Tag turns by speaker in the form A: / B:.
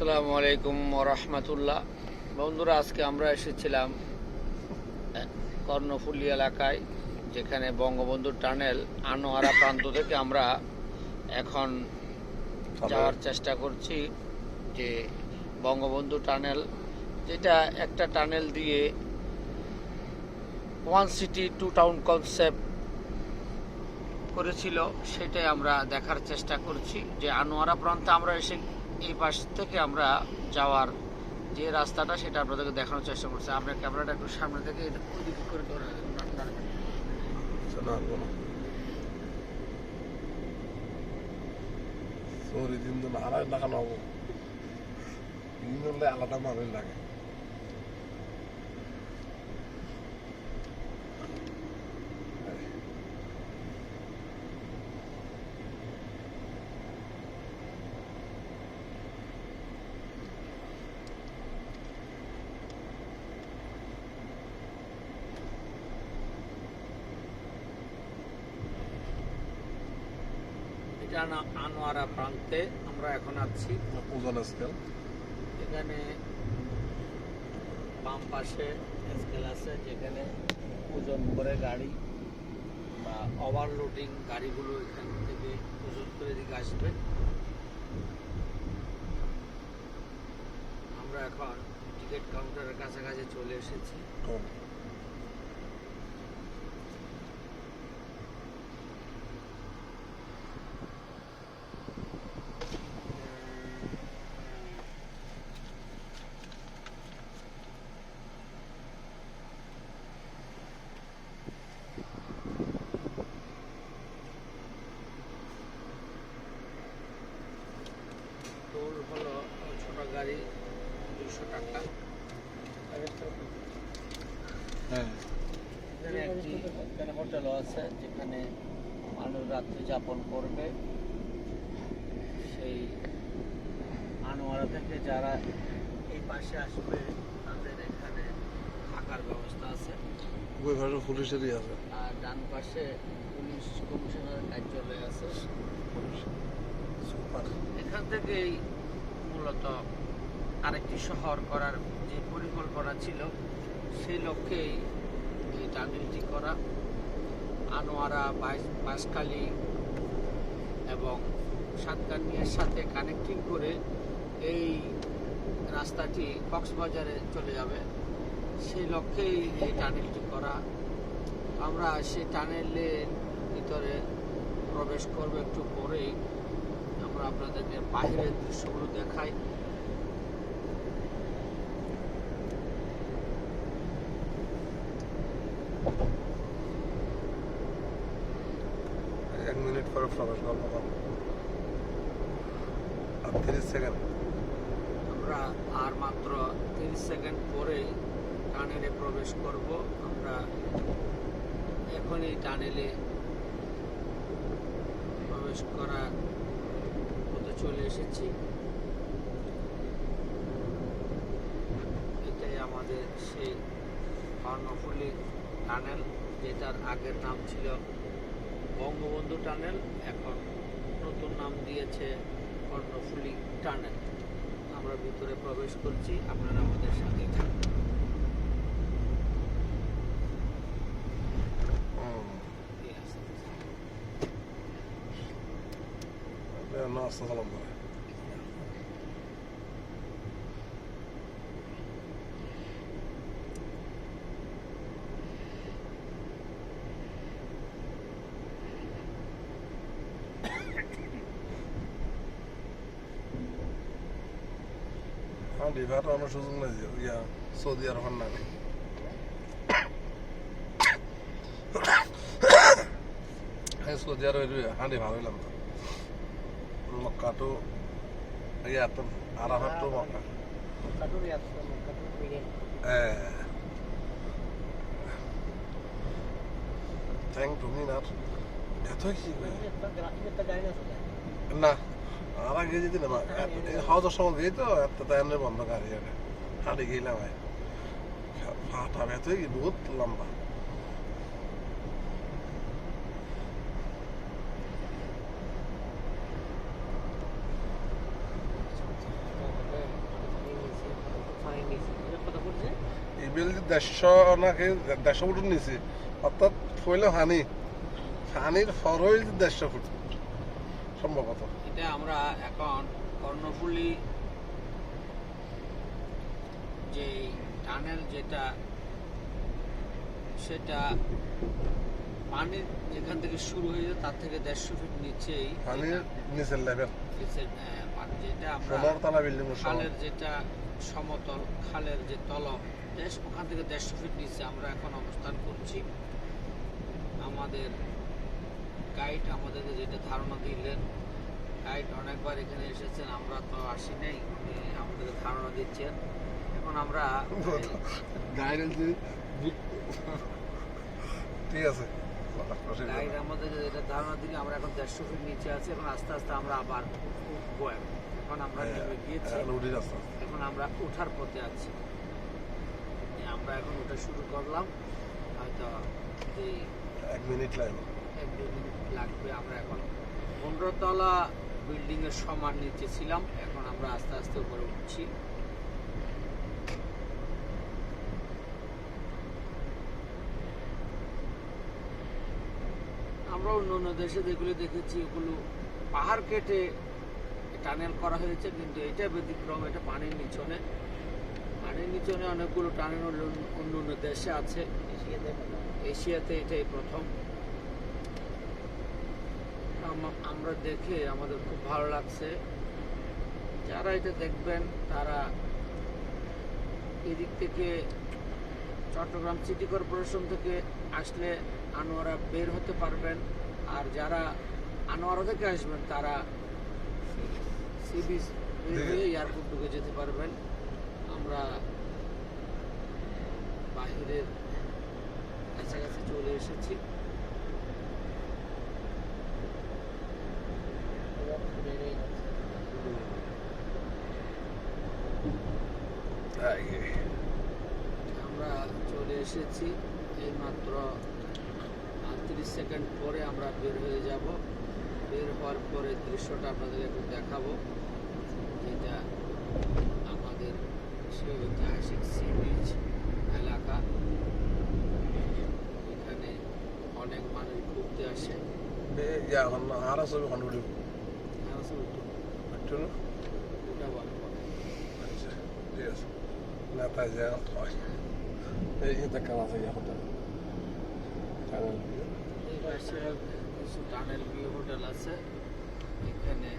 A: আসসালামু আলাইকুম রাহমাতুল্লাহ। বন্ধুরা, আজকে আমরা এসেছিলাম কর্ণফুলী এলাকায়, যেখানে বঙ্গবন্ধু টানেল আনোয়ারা প্রান্ত থেকে আমরা এখন যাওয়ার চেষ্টা করছি। যে বঙ্গবন্ধু টানেল, যেটা একটা টানেল দিয়ে one city two town concept করেছিল, সেটাই আমরা দেখার চেষ্টা করছি। যে আনোয়ারা প্রান্তে আমরা এসে এই পাশ থেকে আমরা যাওয়ার যে রাস্তাটা, সেটা আপনাদেরকে দেখানোর চেষ্টা করছি। আপনার ক্যামেরাটা একটু সামনে থেকে ওইদিকে করে ধরে
B: আলাদা মানুষ লাগে।
A: আনোয়ারা প্রান্তে আমরা এখন আছি।
B: ওজন স্কেল
A: এখানে বাম পাশে স্কেল আছে, যেখানে ওজন করে গাড়ি বা ওভারলোডিং গাড়িগুলো এখান থেকে ওজন করে দিকে আসবে। আমরা এখন টিকিট কাউন্টারের কাছাকাছি চলে এসেছি। টোল হলো ছোট গাড়ি 200 টাকা। এখানে হোটেলও আছে, যেখানে মানুষ রাত্রি যাপন করবে। সেই আনোয়ারা থেকে যারা এই পাশে আসবে, তাদের এখানে থাকার ব্যবস্থা আছে।
B: পুলিশেরই আছে।
A: আর ডান পাশে পুলিশ কমিশনারের কার্যালয় আছে। এখান থেকেই মূলত আরেকটি শহর করার যে পরিকল্পনা ছিল, সেই লক্ষ্যেই এই টানেলটি করা। আনোয়ারা, বাঁশখালী এবং সাতকানিয়ার সাথে কানেক্টিং করে এই রাস্তাটি কক্সবাজারে চলে যাবে, সেই লক্ষ্যেই এই টানেলটি করা। আমরা সেই টানেলের ভিতরে প্রবেশ করব একটু পরেই। আমরা আপনাদেরকে বাইরের দৃশ্যগুলো দেখাই।
B: এক মিনিট পরে প্রবেশ করবো, 30 সেকেন্ড।
A: আমরা আর মাত্র 30 সেকেন্ড পরেই টানেলে প্রবেশ করব। আমরা এখনই টানেলে প্রবেশ করা হতে চলে এসেছি। এটাই আমাদের সেই কর্ণফুলী টানেল, যেটার আগের নাম ছিল বঙ্গবন্ধু টানেল, এখন নতুন নাম দিয়েছে কর্ণফুলী টানেল। আমরা ভিতরে প্রবেশ করছি, আপনারা আমাদের সাথে থাকুন।
B: নাস্তা সালাম করে ডিভার অনেক সুযোগ নেই যে ইয়া সৌদি আরবের নামে সৌদি আরবের হাঁড়ি ভাবিলাম তো মক্কা তো ইয়া তো আরাফাত তো মক্কা থ্যাংক টু মি না এত কি না আর আগে যেতে না হাজার সময় গিয়ে তো তাই এমনি বন্ধ গাড়ি হাঁটে গেলাম ফাটা ব্যথ হয়ে বহুত লম্বা। বিল 150 ফুটের নিচে, অর্থাৎ ফইল হানির ফরইল 150 ফুট সম্ভবত।
A: এটা আমরা এখন কর্ণফুলী যে টানেল যেটা, সেটা পানির যেখান থেকে শুরু হয়ে যায় তার থেকে 150 ফিট নিচেই
B: হানির নিচের লেভেল,
A: যেটা আমরা
B: 15 তলা বিল্ডিং
A: খালের যেটা সমতল, খালের যে তলদেশ, ওখান থেকে 150 ফিট নিচে আমরা এখন অবস্থান করছি। আমাদের গাইড আমাদেরকে যেটা ধারণা দিলেন, গাইড অনেকবার এখানে এসেছেন, আমরা তো আসি নাই, আমাদেরকে ধারণা দিচ্ছেন। এখন আমরা
B: ঠিক আছে,
A: গাইড আমাদেরকে যেটা ধারণা দিলে, আমরা এখন 150 ফিট নিচে আছি। এখন আস্তে আস্তে আমরা আবার উঠবো। এখন আমরা নেমে গিয়েছি, এখন আমরা ওঠার পথে আছি। আমরা এখন ওঠা শুরু করলাম, হয়তো এই
B: 1 মিনিট লাগবে,
A: 1-2 মিনিট লাগবে। আমরা এখন 15 তলা বিল্ডিং এর সমান নিচে ছিলাম, এখন আমরা আস্তে আস্তে উপরে উঠছি। আমরা অন্য দেশে যেগুলো দেখেছি, ওগুলো পাহাড় কেটে টানেল করা হয়েছে, কিন্তু এটা ব্যতিক্রম। এটা পানির নিচনে, পানির নিচনে অনেকগুলো টানেল অন্য দেশে আছে, এশিয়াতে এটাই প্রথম। আমরা দেখে আমাদের খুব ভালো লাগছে। যারা এটা দেখবেন তারা এদিক থেকে চট্টগ্রাম সিটি কর্পোরেশন থেকে আসলে আনোয়ারা বের হতে পারবেন, আর যারা আনোয়ারা থেকে আসবেন তারা সি বিচ হয়ে এয়ারপোর্ট ঢুকে যেতে পারবেন। আমরা বাহিরের কাছাকাছি চলে এসেছি। আমরা চলে এসেছি, এই মাত্র 30 সেকেন্ড পরে আমরা বের হয়ে যাব। বের হওয়ার পরে দৃশ্যটা আপনাদের একটু দেখাবো, যেটা আমাদের সেই ঐতিহাসিক সি বিচ এলাকা। এখানে অনেক মানুষ ঘুরতে আসে। ওটা বলা এই পাশে কিছু টানেল ভিউ হোটেল আছে, এখানে